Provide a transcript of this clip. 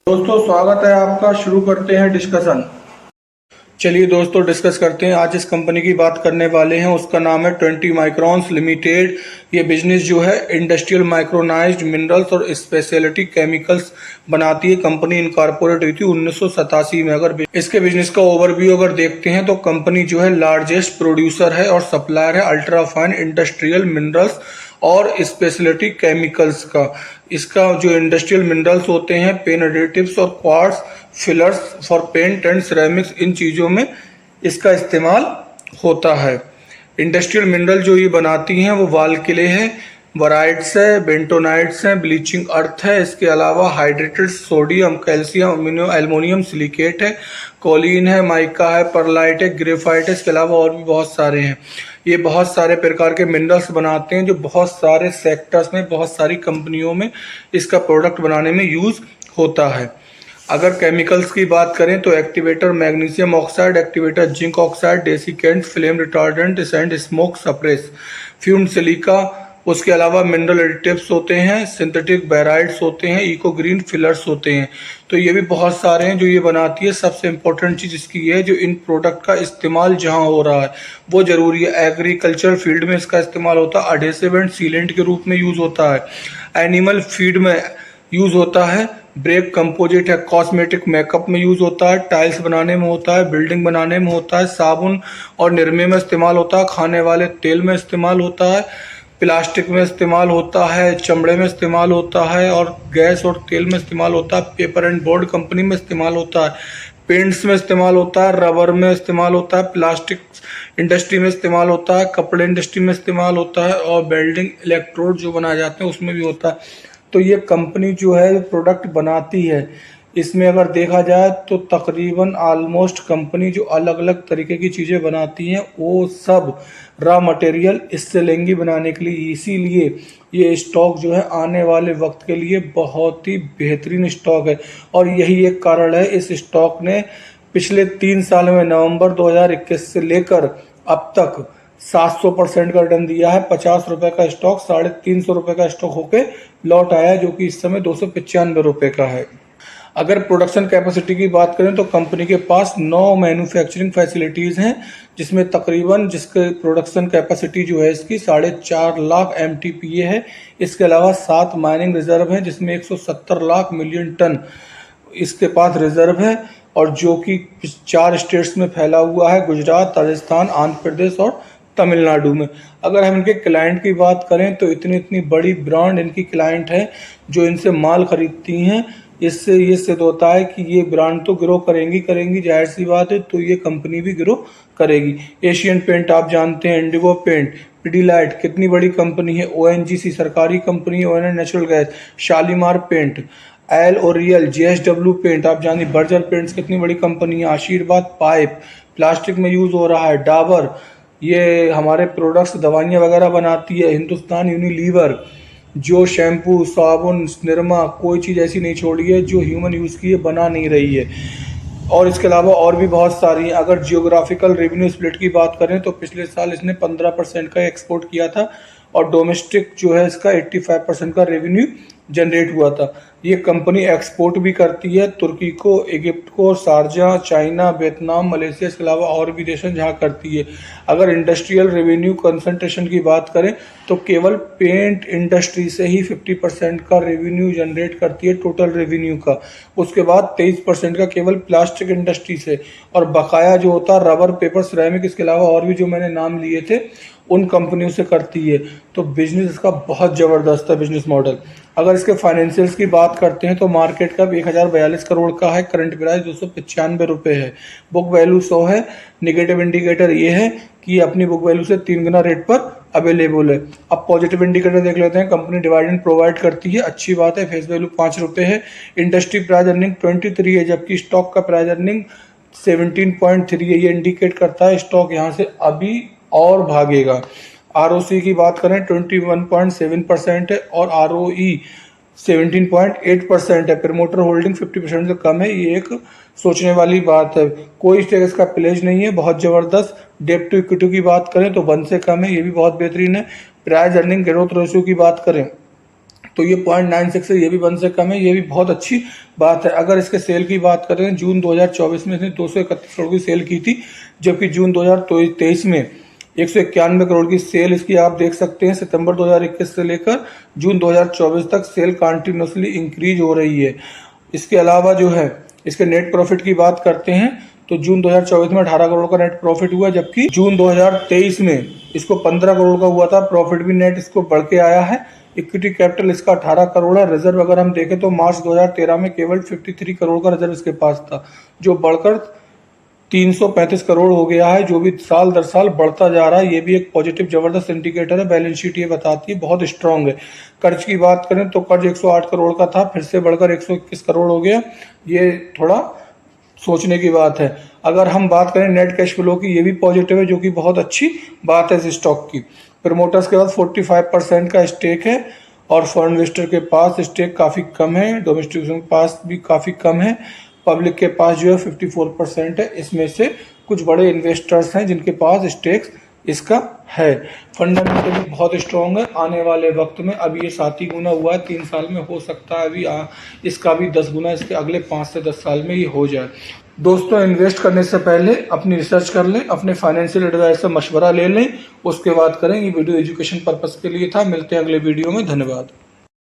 दोस्तों स्वागत है आपका। शुरू करते हैं डिस्कशन। चलिए दोस्तों डिस्कस करते हैं। आज इस कंपनी की बात करने वाले हैं, उसका नाम है 20 माइक्रॉन्स लिमिटेड। ये बिजनेस जो है इंडस्ट्रियल माइक्रोनाइज्ड मिनरल्स और स्पेशलिटी केमिकल्स बनाती है। कंपनी इनकॉर्पोरेट हुई थी 1987 में। अगर इसके बिजनेस का ओवरव्यू अगर देखते हैं तो कंपनी जो है लार्जेस्ट प्रोड्यूसर है और सप्लायर है अल्ट्रा फाइन इंडस्ट्रियल मिनरल्स और स्पेशलिटी केमिकल्स का। इसका जो इंडस्ट्रियल मिनरल्स होते हैं, पेन एडिटिव्स और quartz fillers for paint and ceramics, इन चीज़ों में इसका इस्तेमाल होता है। इंडस्ट्रियल मिनरल जो ये बनाती हैं वो वालकिले हैं, वराइट्स है, बेंटोनाइट्स हैं, ब्लीचिंग अर्थ है। इसके अलावा hydrated sodium, calcium, aluminium silicate है, कोलिन है, माइका है, परलाइट है, ग्रेफाइट है। इसके अलावा और भी बहुत सारे हैं। ये बहुत सारे प्रकार के मिनरल्स बनाते हैं जो बहुत सारे सेक्टर्स में, बहुत सारी कंपनियों में इसका प्रोडक्ट बनाने में यूज होता है। अगर केमिकल्स की बात करें तो activator magnesium oxide, activator zinc oxide, desiccant, flame retardant and smoke suppress, fumed silica, उसके अलावा मिनरल एडिटिव्स होते हैं, सिंथेटिक बैराइड्स होते हैं, इको ग्रीन फिलर्स होते हैं। तो ये भी बहुत सारे हैं जो ये बनाती है। सबसे इम्पोर्टेंट चीज़ इसकी ये है जो इन प्रोडक्ट का इस्तेमाल जहाँ हो रहा है वो ज़रूरी है। एग्रीकल्चर फील्ड में इसका इस्तेमाल होता है, अडेसिव एंड सीलेंट के रूप में यूज़ होता है, एनिमल फीड में यूज़ होता है, ब्रेक कंपोजिट है, कॉस्मेटिक मेकअप में यूज़ होता है, टाइल्स बनाने में होता है, बिल्डिंग बनाने में होता है, साबुन और निरमे में इस्तेमाल होता है, खाने वाले तेल में इस्तेमाल होता है, प्लास्टिक में इस्तेमाल होता है, चमड़े में इस्तेमाल होता है और गैस और तेल में इस्तेमाल होता है, पेपर एंड बोर्ड कंपनी में इस्तेमाल होता है, पेंट्स में इस्तेमाल होता है, रबर में इस्तेमाल होता है, प्लास्टिक इंडस्ट्री में इस्तेमाल होता है, कपड़े इंडस्ट्री में इस्तेमाल होता है और वेल्डिंग इलेक्ट्रोड जो बनाए जाते हैं उसमें भी होता है। तो ये कंपनी जो है प्रोडक्ट बनाती है, इसमें अगर देखा जाए तो तकरीबन ऑलमोस्ट कंपनी जो अलग अलग तरीके की चीज़ें बनाती हैं वो सब रॉ मटेरियल इससे लेंगी बनाने के लिए। इसीलिए ये स्टॉक जो है आने वाले वक्त के लिए बहुत ही बेहतरीन स्टॉक है और यही एक कारण है इस स्टॉक ने पिछले 3 साल में नवंबर 2021 से लेकर अब तक 700% का रिटर्न दिया है। 50 रुपए का स्टॉक 350 रुपए का स्टॉक होके लौट आया जो कि इस समय 295 रुपए का है। अगर प्रोडक्शन कैपेसिटी की बात करें तो कंपनी के पास 9 मैन्युफैक्चरिंग फैसिलिटीज़ हैं जिसमें तकरीबन जिसके प्रोडक्शन कैपेसिटी जो है इसकी 4.5 लाख MTPA है। इसके अलावा 7 माइनिंग रिजर्व हैं जिसमें 170 लाख मिलियन टन इसके पास रिजर्व है और जो कि 4 स्टेट्स में फैला हुआ है, गुजरात, राजस्थान, आंध्र प्रदेश और तमिलनाडु में। अगर हम इनके क्लाइंट की बात करें तो इतनी इतनी बड़ी ब्रांड इनकी क्लाइंट है जो इनसे माल खरीदती हैं। इससे ये सिद्ध होता है कि ये ब्रांड तो ग्रो करेंगी, जाहिर सी बात है, तो ये कंपनी भी ग्रो करेगी। एशियन पेंट आप जानते हैं, इंडिगो पेंट, पिडीलाइट कितनी बड़ी कंपनी है, ONGC सरकारी कंपनी है, ONGC natural gas, Shalimar paint, L'Oreal, JSW paint आप जानिए, बर्जर पेंट्स कितनी बड़ी कंपनी है, आशीर्वाद पाइप प्लास्टिक में यूज़ हो रहा है, डाबर ये हमारे प्रोडक्ट्स दवाइयाँ वगैरह बनाती है, हिंदुस्तान यूनिलीवर जो शैम्पू, साबुन, निरमा कोई चीज़ ऐसी नहीं छोड़ी है जो ह्यूमन यूज़ की है बना नहीं रही है। और इसके अलावा और भी बहुत सारी हैं। अगर जियोग्राफिकल रेवेन्यू स्प्लिट की बात करें तो पिछले साल इसने 15% का एक्सपोर्ट किया था और डोमेस्टिक जो है इसका 85% का रेवेन्यू जनरेट हुआ था। ये कंपनी एक्सपोर्ट भी करती है तुर्की को, इजिप्ट को, शारजा, चाइना, वियतनाम, मलेशिया, इसके अलावा और भी देशों जहाँ करती है। अगर इंडस्ट्रियल रेवेन्यू कंसंट्रेशन की बात करें तो केवल पेंट इंडस्ट्री से ही 50% का रेवेन्यू जनरेट करती है टोटल रेवेन्यू का। उसके बाद 23% का केवल प्लास्टिक इंडस्ट्री से और बकाया जो होता है रबर, पेपर, सिरेमिक, इसके अलावा और भी जो मैंने नाम लिए थे उन कंपनियों से करती है। तो बिजनेस इसका बहुत ज़बरदस्त है बिजनेस मॉडल। अगर इसके फाइनेंशियल्स की बात करते हैं तो मार्केट कैप 1042 करोड़ का है, करंट प्राइस 295 रुपये है, बुक वैल्यू 100 है। निगेटिव इंडिकेटर ये है कि अपनी बुक वैल्यू से 3 गुना रेट पर अवेलेबल है। अब पॉजिटिव इंडिकेटर देख लेते हैं। कंपनी डिविडेंड प्रोवाइड करती है, अच्छी बात है, फेस वैल्यू 5 रुपये है। इंडस्ट्री प्राइस अर्निंग 23 है जबकि स्टॉक का प्राइस अर्निंग 17.3 है। ये इंडिकेट करता है स्टॉक यहाँ से अभी और भागेगा। ROC की बात करें 21.7% है और ROE 17.8% है। प्रमोटर होल्डिंग 50% से कम है। ये एक सोचने वाली बात है। कोई स्टेक इसका प्लेज नहीं है, बहुत ज़बरदस्त। डेट टू इक्विटी की बात करें तो 1 से कम है, ये भी बहुत बेहतरीन है। प्राइस अर्निंग ग्रोथ रेशियो की बात करें तो ये 0.96 है, ये भी 1 से कम है, ये भी बहुत अच्छी बात है। अगर इसके सेल की बात करें, जून 2024 में इसने 231 करोड़ की सेल की थी, जबकि जून 2023 में 191 करोड़ की सेल इसकी आप देख सकते हैं। सितंबर 2021 से लेकर जून 2024 तक सेल कंटिन्यूसली इंक्रीज हो रही है। इसके अलावा जो है इसके नेट प्रॉफिट की बात करते हैं तो जून 2024 में 18 करोड़ का नेट प्रॉफिट हुआ, जबकि जून 2023 में इसको 15 करोड़ का हुआ था। प्रॉफिट भी नेट इसको बढ़ के आया है। इक्विटी कैपिटल इसका 18 करोड़ है। रिजर्व अगर हम देखें तो मार्च 2013 में केवल 53 करोड़ का रिजर्व इसके पास था, जो बढ़कर 335 करोड़ हो गया है, जो भी साल दर साल बढ़ता जा रहा है। ये भी एक पॉजिटिव जबरदस्त इंडिकेटर है। बैलेंस शीट ये बताती है बहुत स्ट्रांग है। कर्ज की बात करें तो कर्ज 108 करोड़ का था, फिर से बढ़कर 121 करोड़ हो गया। ये थोड़ा सोचने की बात है। अगर हम बात करें नेट कैश फ्लो की, ये भी पॉजिटिव है, जो कि बहुत अच्छी बात है इस स्टॉक की। प्रमोटर्स के पास 45% का स्टेक है और फॉरेन इन्वेस्टर के पास स्टेक काफ़ी कम है, डोमेस्टिक के पास भी काफ़ी कम है, पब्लिक के पास जो है 54% है। इसमें से कुछ बड़े इन्वेस्टर्स हैं जिनके पास स्टेक्स इसका है। फंडामेंटली बहुत स्ट्रॉन्ग है। आने वाले वक्त में अभी ये 7 ही गुना हुआ है, 3 साल में हो सकता है अभी इसका भी 10 गुना इसके अगले 5 से 10 साल में ये हो जाए। दोस्तों, इन्वेस्ट करने से पहले अपनी रिसर्च कर लें, अपने फाइनेंशियल एडवाइजर से मशवरा ले लें, उसके बाद करें। ये वीडियो एजुकेशन पर्पस के लिए था। मिलते हैं अगले वीडियो में। धन्यवाद।